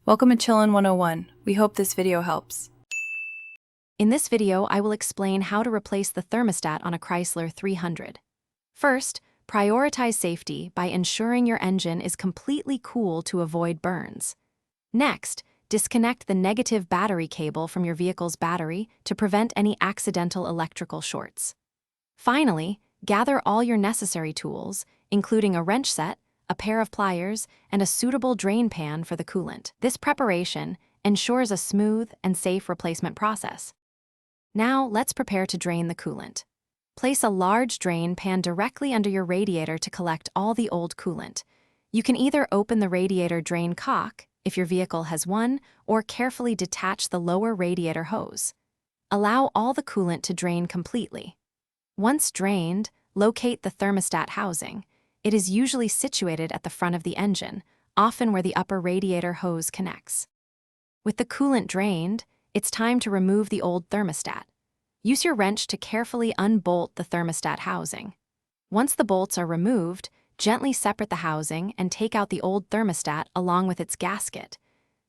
Welcome to Chillin' 101. We hope this video helps. In this video, I will explain how to replace the thermostat on a Chrysler 300. First, prioritize safety by ensuring your engine is completely cool to avoid burns. Next, disconnect the negative battery cable from your vehicle's battery to prevent any accidental electrical shorts. Finally, gather all your necessary tools, including a wrench set, a pair of pliers, and a suitable drain pan for the coolant. This preparation ensures a smooth and safe replacement process. Now, let's prepare to drain the coolant. Place a large drain pan directly under your radiator to collect all the old coolant. You can either open the radiator drain cock, if your vehicle has one, or carefully detach the lower radiator hose. Allow all the coolant to drain completely. Once drained, locate the thermostat housing. It is usually situated at the front of the engine, often where the upper radiator hose connects. With the coolant drained, it's time to remove the old thermostat. Use your wrench to carefully unbolt the thermostat housing. Once the bolts are removed, gently separate the housing and take out the old thermostat along with its gasket.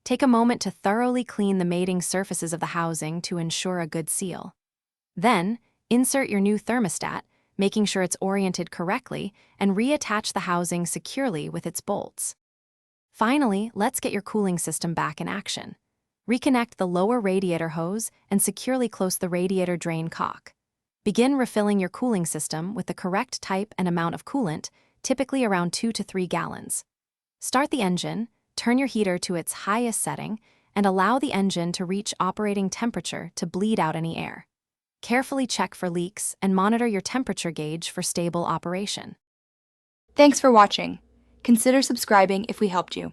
Take a moment to thoroughly clean the mating surfaces of the housing to ensure a good seal. Then, insert your new thermostat, making sure it's oriented correctly, and reattach the housing securely with its bolts. Finally, let's get your cooling system back in action. Reconnect the lower radiator hose and securely close the radiator drain cock. Begin refilling your cooling system with the correct type and amount of coolant, typically around 2 to 3 gallons. Start the engine, turn your heater to its highest setting, and allow the engine to reach operating temperature to bleed out any air. Carefully check for leaks and monitor your temperature gauge for stable operation. Thanks for watching. Consider subscribing if we helped you.